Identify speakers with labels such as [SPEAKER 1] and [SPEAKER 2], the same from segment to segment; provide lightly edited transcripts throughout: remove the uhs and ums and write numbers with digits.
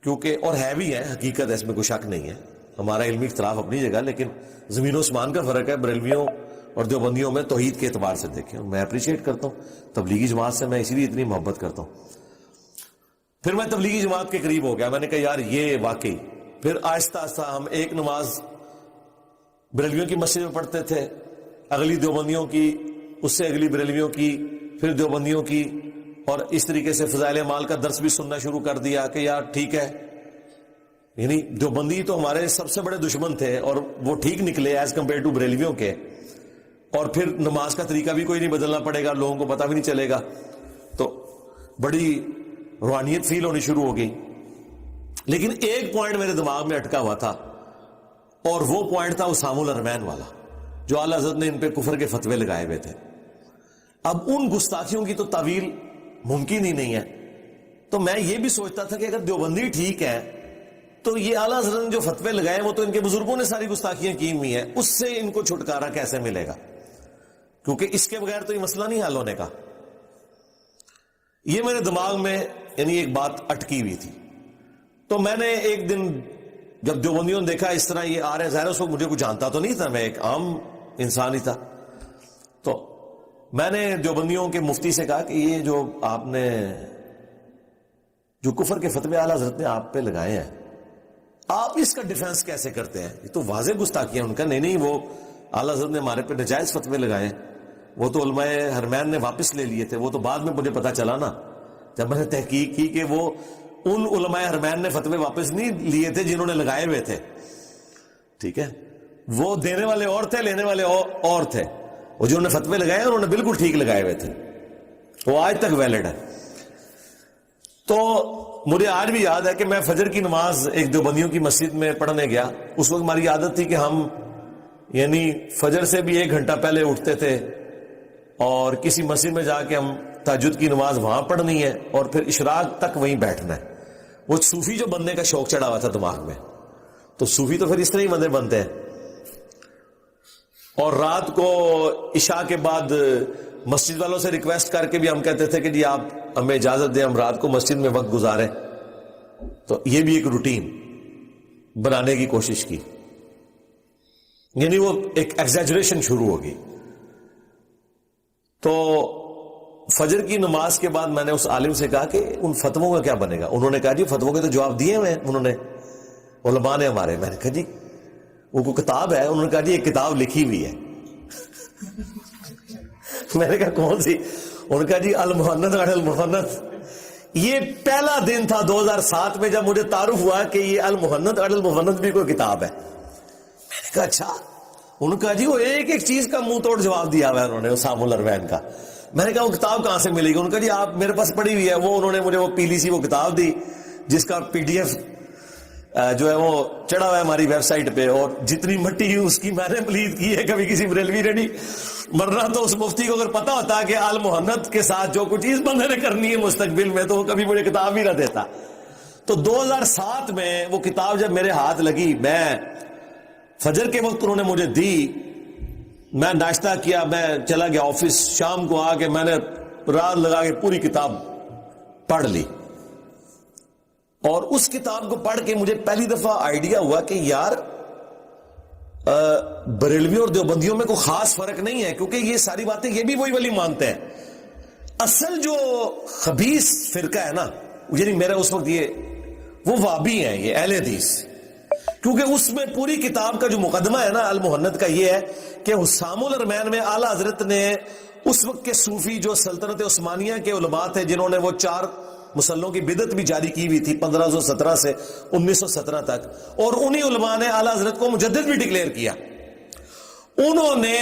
[SPEAKER 1] کیونکہ اور ہے بھی ہے حقیقت، اس میں کوئی شک نہیں ہے، ہمارا علمی اختلاف اپنی جگہ، لیکن زمین و آسمان کا فرق ہے بریلویوں اور دیوبندیوں میں توحید کے اعتبار سے دیکھیں. میں اپریشیٹ کرتا ہوں تبلیغی جماعت سے، میں اسی لیے اتنی محبت کرتا ہوں. پھر میں تبلیغی جماعت کے قریب ہو گیا، میں نے کہا یار یہ واقعی. پھر آہستہ آہستہ ہم ایک نماز بریلویوں کی مسجد میں پڑھتے تھے، اگلی دیوبندیوں کی، اس سے اگلی بریلویوں کی، پھر دیوبندیوں کی، اور اس طریقے سے فضائل اعمال کا درس بھی سننا شروع کر دیا کہ یار ٹھیک ہے. یعنی دیوبندی تو ہمارے سب سے بڑے دشمن تھے اور وہ ٹھیک نکلے ایز کمپیئر ٹو بریلویوں کے. اور پھر نماز کا طریقہ بھی کوئی نہیں بدلنا پڑے گا، لوگوں کو پتہ بھی نہیں چلے گا، تو بڑی روحانیت فیل ہونی شروع ہو گئی. لیکن ایک پوائنٹ میرے دماغ میں اٹکا ہوا تھا، اور وہ پوائنٹ تھا اسامہ الحرمین والا، جو اعلیٰ حضرت نے ان پہ کفر کے فتوے لگائے ہوئے تھے. اب ان گستاخیوں کی تو تعویل ممکن ہی نہیں ہے. تو میں یہ بھی سوچتا تھا کہ اگر دیوبندی ٹھیک ہے تو یہ اعلیٰ حضرت نے جو فتوے لگائے وہ تو ان کے بزرگوں نے ساری گستاخیاں کی ہوئی ہیں، اس سے ان کو چھٹکارا کیسے ملے گا؟ کیونکہ اس کے بغیر تو یہ مسئلہ نہیں حل ہونے کا. یہ میرے دماغ میں یعنی ایک بات اٹکی ہوئی تھی. تو میں نے ایک دن جب دیوبندیوں نے دیکھا اس طرح یہ آ رہے ہیں، ظاہر اس وقت مجھے کچھ جانتا تو نہیں تھا، میں ایک عام انسان ہی تھا، تو میں نے دیوبندیوں کے مفتی سے کہا کہ یہ جو آپ نے جو کفر کے فتوے اعلیٰ حضرت نے آپ پہ لگائے ہیں، آپ اس کا ڈیفنس کیسے کرتے ہیں؟ یہ تو واضح گستاخی ہے ان کا. نہیں وہ اعلیٰ حضرت نے ہمارے پہ نجائز فتوے لگائے ہیں، وہ تو علماء حرمین نے واپس لے لیے تھے. وہ تو بعد میں مجھے پتا چلا نا جب میں نے تحقیق کی کہ وہ ان علماء حرمین نے فتوے واپس نہیں لیے تھے جنہوں نے لگائے ہوئے تھے. ٹھیک ہے، وہ دینے والے اور تھے، لینے والے اور تھے. وہ جنہوں نے فتوے لگائے انہوں نے بالکل ٹھیک لگائے ہوئے تھے، وہ آج تک ویلڈ ہے. تو مجھے آج بھی یاد ہے کہ میں فجر کی نماز ایک دیوبندیوں کی مسجد میں پڑھنے گیا. اس وقت ہماری عادت تھی کہ ہم یعنی فجر سے بھی 1 گھنٹہ پہلے اٹھتے تھے اور کسی مسجد میں جا کے ہم تہجد کی نماز وہاں پڑھنی ہے اور پھر اشراق تک وہیں بیٹھنا ہے. وہ صوفی جو بننے کا شوق چڑھا ہوا تھا دماغ میں، تو صوفی تو پھر اس طرح ہی بندے بنتے ہیں. اور رات کو عشاء کے بعد مسجد والوں سے ریکویسٹ کر کے بھی ہم کہتے تھے کہ جی آپ ہمیں اجازت دیں ہم رات کو مسجد میں وقت گزاریں. تو یہ بھی ایک روٹین بنانے کی کوشش کی، یعنی وہ ایک ایگزیجریشن شروع ہوگی. تو فجر کی نماز کے بعد میں نے اس عالم سے کہا کہ ان فتووں کا کیا بنے گا؟ انہوں نے کہا جی فتووں کے تو جواب دیے ہوئے ہیں انہوں نے، علماء نے ہمارے. میں نے کہا جی وہ کوئی کتاب ہے؟ انہوں نے کہا جی ایک کتاب لکھی ہوئی ہے. میں نے کہا کون سی؟ انہوں نے کہا جی المحنت علی المحنت. یہ پہلا دن تھا 2007 میں جب مجھے تعارف ہوا کہ یہ المحنت علی المحنت بھی کوئی کتاب ہے. میں نے کہا اچھا. انہوں نے کہا جی وہ ایک ایک چیز کا منہ توڑ جواب دیا ہوا ہے انہوں نے اسامہ الحرمین کا. میں نے کہا وہ کتاب کہاں سے ملے گی؟ انہوں نے کہا جی آپ میرے پاس پڑھی ہوئی ہے. وہ انہوں نے مجھے وہ پیلی سی وہ کتاب دی جس کا PDF جو ہے وہ چڑھا ہوا ہے ہماری ویب سائٹ پہ، اور جتنی مٹی اس کی میں نے پلید کی ہے کبھی کسی بریلوی نے نہیں. مرنا تو اس مفتی کو اگر پتا ہوتا کہ المحنت کے ساتھ جو کچھ اس بندے نے کرنی ہے مستقبل میں تو وہ کبھی مجھے کتاب ہی نہ دیتا. تو 2007 میں وہ کتاب جب میرے ہاتھ لگی، میں فجر کے وقت انہوں نے مجھے دی، میں ناشتہ کیا، میں چلا گیا آفس. شام کو آ کے میں نے رات لگا کے پوری کتاب پڑھ لی. اور اس کتاب کو پڑھ کے مجھے پہلی دفعہ آئیڈیا ہوا کہ یار بریلویوں اور دیوبندیوں میں کوئی خاص فرق نہیں ہے، کیونکہ یہ ساری باتیں یہ بھی وہی والی مانتے ہیں. اصل جو خبیث فرقہ ہے نا، یعنی میرا اس وقت وہ وابی ہیں، یہ اہل حدیث. کیونکہ اس میں پوری کتاب کا جو مقدمہ ہے نا المحنت کا یہ ہے کہ اسامہ الحرمین میں اعلیٰ حضرت نے اس وقت کے صوفی جو سلطنت عثمانیہ کے علماء تھے جنہوں نے وہ 4 مسلوں کی بدعت بھی جاری کی ہوئی تھی 1517 سے 1917 تک، اور انہی علماء نے اعلیٰ حضرت کو مجدد بھی ڈکلیئر کیا. انہوں نے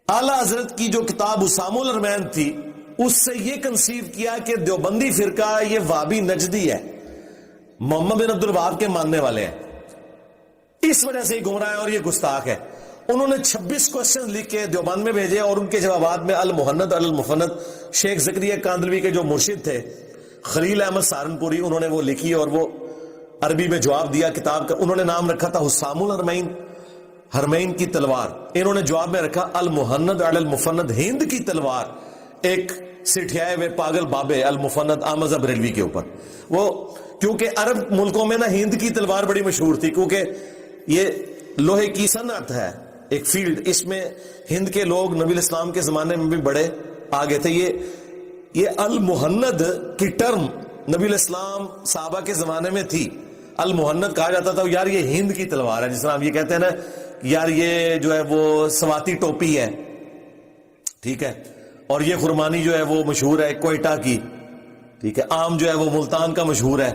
[SPEAKER 1] اعلیٰ حضرت کی جو کتاب اسامہ الحرمین تھی اس سے یہ کنسیو کیا کہ دیوبندی فرقہ یہ وابی نجدی ہے، محمد بن عبد الوہاب کے ماننے والے ہیں، اس وجہ سے یہ گمراہ ہے اور یہ گستاخ ہے. انہوں نے 26 کوشچن لکھ کے دیوبند میں بھیجے اور ان کے جوابات میں المحنت علی المفند شیخ زکریا کاندلوی کے جو مرشد تھے خلیل احمد سہارنپوری، انہوں نے وہ لکھی اور وہ عربی میں جواب دیا. کتاب کا انہوں نے نام رکھا تھا حسام الحرمین، حرمین کی تلوار. انہوں نے جواب میں رکھا المحنت علی المفند، ہند کی تلوار. ایک سٹھیائے ہوئے پاگل بابے المفند احمد بریلوی کے اوپر. وہ کیونکہ عرب ملکوں میں نا ہند کی تلوار بڑی مشہور تھی، کیونکہ یہ لوہے کی صنعت ہے ایک فیلڈ، اس میں ہند کے لوگ نبی الاسلام کے زمانے میں بھی بڑے آگے تھے. یہ المہند کی ٹرم نبی الاسلام صحابہ کے زمانے میں تھی. المہند کہا جاتا تھا یار یہ ہند کی تلوار ہے، جس طرح ہم یہ کہتے ہیں نا یار یہ جو ہے وہ سواتی ٹوپی ہے، ٹھیک ہے، اور یہ خرمانی جو ہے وہ مشہور ہے کوئٹہ کی، ٹھیک ہے، عام جو ہے وہ ملتان کا مشہور ہے.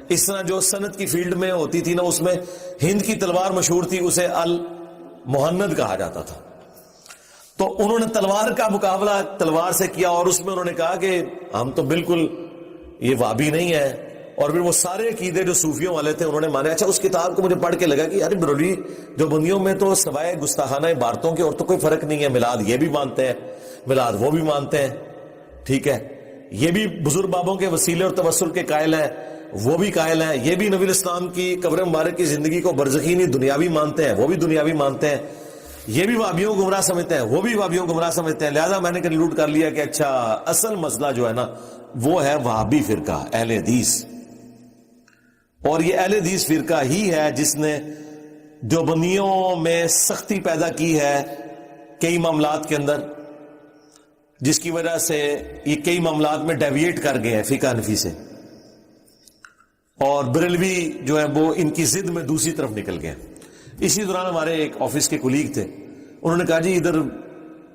[SPEAKER 1] اس طرح جو صنعت کی فیلڈ میں ہوتی تھی نا اس میں ہند کی تلوار مشہور تھی، اسے المہند کہا جاتا تھا. تو انہوں نے تلوار کا مقابلہ تلوار سے کیا، اور اس میں انہوں نے کہا کہ ہم تو بالکل یہ وابی نہیں ہے. اور پھر وہ سارے عقیدے جو صوفیوں والے تھے انہوں نے مانے. اچھا اس کتاب کو مجھے پڑھ کے لگا کہ یار بریلوی جو بندیوں میں تو سوائے گستاخانہ عبارتوں کے اور تو کوئی فرق نہیں ہے. میلاد یہ بھی مانتے ہیں، میلاد وہ بھی مانتے ہیں، ٹھیک ہے، یہ بھی بزرگ بابوں کے وسیلے اور توسل کے قائل ہیں، وہ بھی قائل ہیں، یہ بھی نبی الاسلام کی قبر مبارک کی زندگی کو برزخی نہیں دنیاوی مانتے ہیں، وہ بھی دنیاوی مانتے ہیں، یہ بھی وابیوں کو گمراہ سمجھتے ہیں، وہ بھی وابیوں کو گمراہ سمجھتے ہیں. لہذا میں نے کنکلوڈ کر لیا کہ اچھا اصل مسئلہ جو ہے نا وہ ہے وہابی فرقہ اہل حدیث. اور یہ اہل حدیث فرقہ ہی ہے جس نے دیوبندیوں میں سختی پیدا کی ہے کئی معاملات کے اندر، جس کی وجہ سے یہ کئی معاملات میں ڈیویٹ کر گئے ہیں فقہ حنفی سے. اور بریلوی جو ہے وہ ان کی ضد میں دوسری طرف نکل گئے. اسی دوران ہمارے ایک آفس کے کولیگ تھے، انہوں نے کہا جی ادھر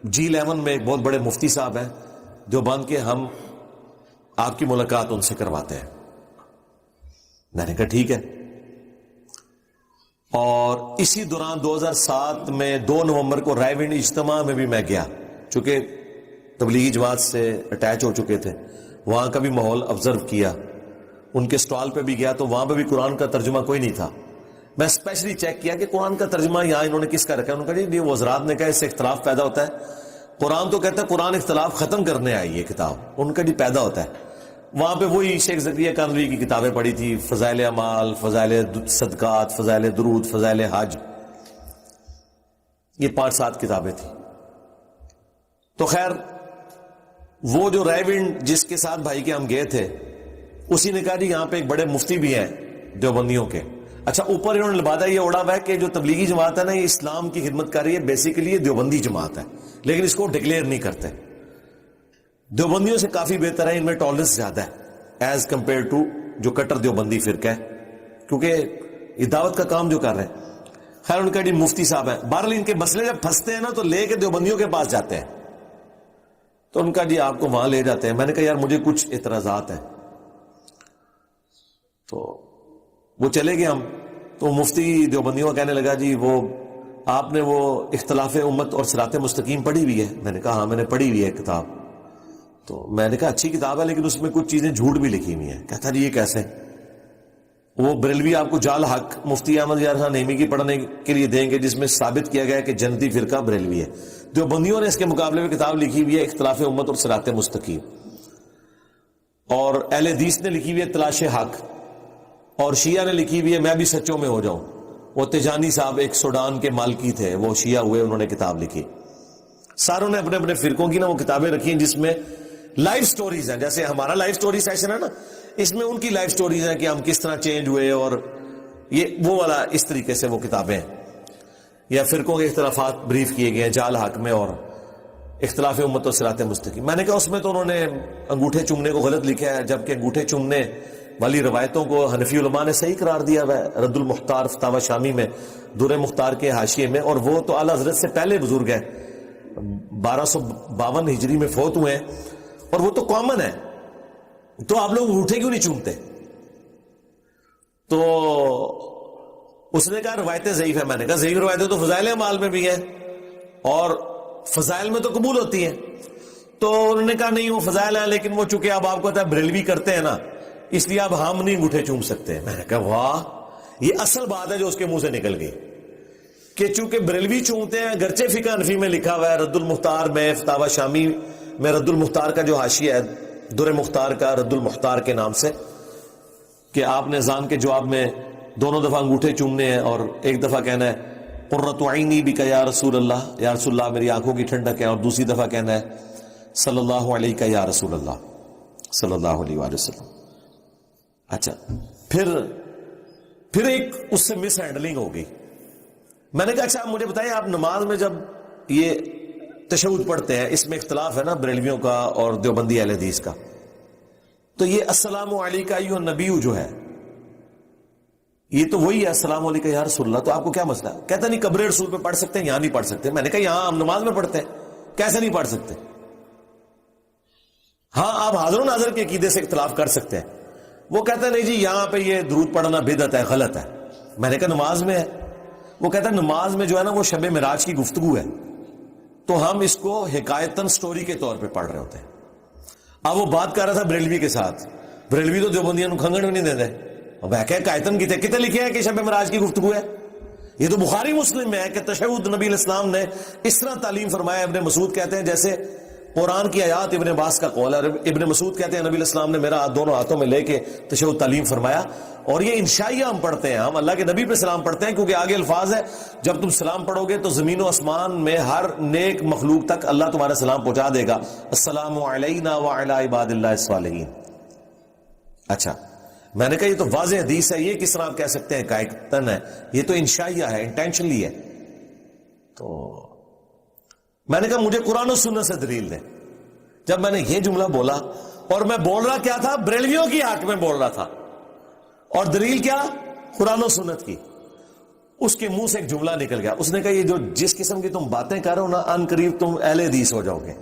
[SPEAKER 1] G11 میں ایک بہت بڑے مفتی صاحب ہیں دیوبند کے، ہم آپ کی ملاقات ان سے کرواتے ہیں. میں نے کہا ٹھیک ہے. اور اسی دوران 2007 میں 2 نومبر کو رائے ونڈ اجتماع میں بھی میں گیا، چونکہ تبلیغی جماعت سے اٹیچ ہو چکے تھے، وہاں کا بھی ماحول آبزرو کیا. ان کے سٹال پہ بھی گیا تو وہاں پہ بھی قرآن کا ترجمہ کوئی نہیں تھا. میں اسپیشلی چیک کیا کہ قرآن کا ترجمہ یہاں انہوں نے کس کا رکھا ہے. انہوں نے کہا جی وہ حضرات نے کہا اس سے اختلاف پیدا ہوتا ہے. قرآن تو کہتا ہے قرآن اختلاف ختم کرنے آئی یہ کتاب، ان کا جی پیدا ہوتا ہے. وہاں پہ وہی شیخ زکریا کانوی کی کتابیں پڑھی تھی، فضائل اعمال، فضائل صدقات، فضائل درود، فضائل حج، یہ 5-7 کتابیں تھیں. تو خیر وہ جو رائے ونڈ جس کے ساتھ بھائی کے ہم گئے تھے، اسی نے کہا جی یہاں پہ ایک بڑے مفتی بھی ہیں دیوبندیوں کے. اچھا اوپر انہوں نے لبادہ یہ اڑا ہوا ہے کہ جو تبلیغی جماعت ہے نا یہ اسلام کی خدمت کر رہی ہے، بیسیکلی یہ دیوبندی جماعت ہے، لیکن اس کو ڈکلیئر نہیں کرتے. دیوبندیوں سے کافی بہتر ہے، ان میں ٹالرنس زیادہ ہے ایز کمپیئر ٹو جو کٹر دیوبندی فرقہ ہے، کیونکہ یہ دعوت کا کام جو کر رہے ہیں. خیر ان کا جی مفتی صاحب ہیں. بہرحال ان کے مسئلے جب پھنستے ہیں نا تو لے کے دیوبندیوں کے پاس جاتے ہیں، تو ان کا جی آپ کو وہاں لے جاتے ہیں. میں نے کہا یار مجھے کچھ اعتراضات ہیں. تو وہ چلے گئے ہم. تو مفتی دیوبندیوں کہنے لگا جی وہ آپ نے وہ اختلاف امت اور صراط مستقیم پڑھی ہوئی ہے؟ میں نے کہا ہاں میں نے پڑھی ہوئی ہے کتاب. تو میں نے کہا اچھی کتاب ہے لیکن اس میں کچھ چیزیں جھوٹ بھی لکھی ہوئی ہیں. کہتا جی یہ کیسے؟ وہ بریلوی آپ کو جال حق مفتی احمد یار خان نعیمی کی پڑھنے کے لیے دیں گے جس میں ثابت کیا گیا کہ جنتی فرقہ بریلوی ہے. دیوبندیوں نے اس کے مقابلے میں کتاب لکھی ہوئی ہے اختلاف امت اور صراط مستقیم، اور اہل حدیث نے لکھی ہوئی ہے تلاش حق، اور شیعہ نے لکھی ہوئی ہے میں بھی سچوں میں ہو جاؤں. وہ تیجانی صاحب ایک سوڈان کے مالکی تھے، وہ شیعہ ہوئے، انہوں نے کتاب لکھی. ساروں نے اپنے اپنے فرقوں کی نا وہ کتابیں رکھی ہیں جس میں لائف سٹوریز ہیں. جیسے ہمارا لائف سٹوری سیشن ہے نا، اس میں ان کی لائف سٹوریز ہیں کہ ہم کس طرح چینج ہوئے، اور یہ وہ والا اس طریقے سے وہ کتابیں ہیں. یا فرقوں کے اختلافات بریف کیے گئے ہیں جال حق میں اور اختلاف امت اور صراط مستقیم. میں نے کہا اس میں تو انہوں نے انگوٹھے چومنے کو غلط لکھا ہے، جبکہ انگوٹھے چومنے والی روایتوں کو حنفی علماء نے صحیح قرار دیا ہوا ہے رد المختار فتاوی شامی میں، در مختار کے حاشیے میں. اور وہ تو اعلیٰ حضرت سے پہلے بزرگ ہیں، 1252 ہجری میں فوت ہوئے ہیں، اور وہ تو کامن ہے. تو آپ لوگ انگوٹھے کیوں نہیں چومتے؟ تو اس نے کہا روایتیں ضعیف ہیں. میں نے کہا ضعیف روایتیں تو فضائل اعمال میں بھی ہیں اور فضائل میں تو قبول ہوتی ہیں. تو انہوں نے کہا نہیں وہ فضائل ہیں لیکن وہ چونکہ اب آپ کو پتا ہے بریلوی کرتے ہیں نا اس لیے اب ہم نہیں انگوٹھے چوم سکتے. میں نے کہا واہ، یہ اصل بات ہے جو اس کے منہ سے نکل گئی کہ چونکہ بریلوی چومتے ہیں. گرچہ فقہ حنفی میں لکھا ہوا ہے رد المختار میں، فتاوی شامی میں رد المختار کا جو حاشیہ ہے در مختار کا رد المختار کے نام سے، کہ آپ نے اذان کے جواب میں دونوں دفعہ انگوٹھے چومنے ہیں اور ایک دفعہ کہنا ہے قرۃ عینی بک یا رسول اللہ، یا رسول اللہ میری آنکھوں کی ٹھنڈک ہے، اور دوسری دفعہ کہنا ہے صلی اللہ علیہ یا رسول اللہ صلی اللہ علیہ وآلہ وسلم. اچھا پھر ایک اس سے مس ہینڈلنگ ہو گئی. میں نے کہا اچھا آپ مجھے بتائیں, آپ نماز میں جب یہ تشہد پڑھتے ہیں, اس میں اختلاف ہے نا بریلویوں کا اور دیوبندی اہل حدیث کا, تو یہ السلام علیکہ ایھا النبی جو ہے یہ تو وہی ہے السلام علیکم یا رسول اللہ, تو آپ کو کیا مسئلہ ہے؟ کہتا نہیں قبر رسول پہ پڑھ سکتے ہیں, یہاں نہیں پڑھ سکتے. میں نے کہا یہاں ہم نماز میں پڑھتے ہیں, کیسے نہیں پڑھ سکتے؟ ہاں آپ حاضر و ناظر کے عقیدے سے اختلاف کر سکتے ہیں. وہ کہتا ہے نہیں جی یہاں پہ یہ درود پڑھنا بدعت ہے, غلط ہے. میں نے کہا نماز میں ہے. وہ کہتا ہے نماز میں جو ہے نا وہ شب معراج کی گفتگو ہے, تو ہم اس کو حکایتاً سٹوری کے طور پہ پڑھ رہے ہوتے ہیں. اب وہ بات کر رہا تھا بریلوی کے ساتھ, بریلوی تو دیوبندیاں کھنگڑ بھی نہیں دیتے. اب قائتن کتنے لکھے ہیں کہ شب معراج کی گفتگو ہے؟ یہ تو بخاری مسلم میں ہے کہ تشہد نبی علیہ السلام نے اس طرح تعلیم فرمایا. ابن مسعود کہتے ہیں جیسے قرآن کی آیات ابن عباس کا قول ہے. ابن مسعود کہتے ہیں نبی علیہ السلام نے میرا ہاتھ دونوں ہاتھوں میں لے کے تشہد تعلیم فرمایا. اور یہ انشائیہ ہم پڑھتے ہیں, ہم اللہ کے نبی پہ سلام پڑھتے ہیں, کیونکہ آگے الفاظ ہے جب تم سلام پڑھو گے تو زمین و آسمان میں ہر نیک مخلوق تک اللہ تمہارا سلام پہنچا دے گا. السلام علینا وعلی عباد اللہ الصالحین. اچھا میں نے کہا یہ تو واضح حدیث ہے, یہ کس طرح آپ کہہ سکتے ہیں قائتن ہے؟ یہ تو انشائیہ ہے, انٹینشنلی ہے. تو میں نے کہا مجھے قرآن و سنت سے دلیل دیں. جب میں نے یہ جملہ بولا, اور میں بول رہا کیا تھا؟ بریلویوں کی حق میں بول رہا تھا, اور دلیل کیا؟ قرآن و سنت کی. اس کے منہ سے ایک جملہ نکل گیا. اس نے کہا یہ جو جس قسم کی تم باتیں کر رہے ہو نا, ان قریب تم اہل حدیث ہو جاؤ گے.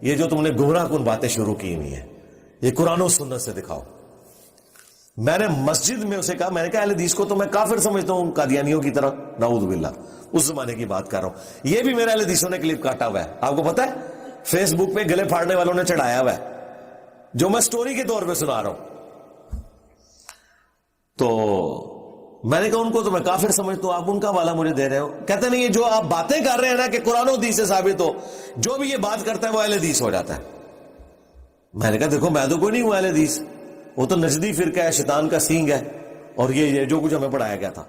[SPEAKER 1] یہ جو تم نے گمراہ کن باتیں شروع کی ہوئی ہیں, یہ قرآن و سنت سے دکھاؤ. میں نے مسجد میں اسے کہا, میں نے کہا اہل حدیث کو تو میں کافر سمجھتا ہوں قادیانیوں کی طرح, نعوذ باللہ. اس زمانے کی بات کر رہا ہوں. یہ بھی میرے اہل حدیثوں نے کلپ کاٹا ہوا ہے, آپ کو پتا ہے, فیس بک پہ گلے پھاڑنے والوں نے چڑھایا ہوا ہے, جو میں سٹوری کے طور پہ سنا رہا ہوں. تو میں نے کہا ان کو تو میں کافر سمجھتا ہوں, آپ ان کا حوالہ مجھے دے رہے ہو. کہتے نہیں یہ جو آپ باتیں کر رہے ہیں نا کہ قرآن و حدیث سے ثابت ہو, جو بھی یہ بات کرتا ہے وہ اہل حدیث ہو جاتا ہے. میں نے کہا دیکھو میں تو کوئی نہیں ہوں اہل حدیث, وہ تو نجدی فرقہ ہے, شیطان کا سینگ ہے, اور یہ جو کچھ ہمیں پڑھایا گیا تھا.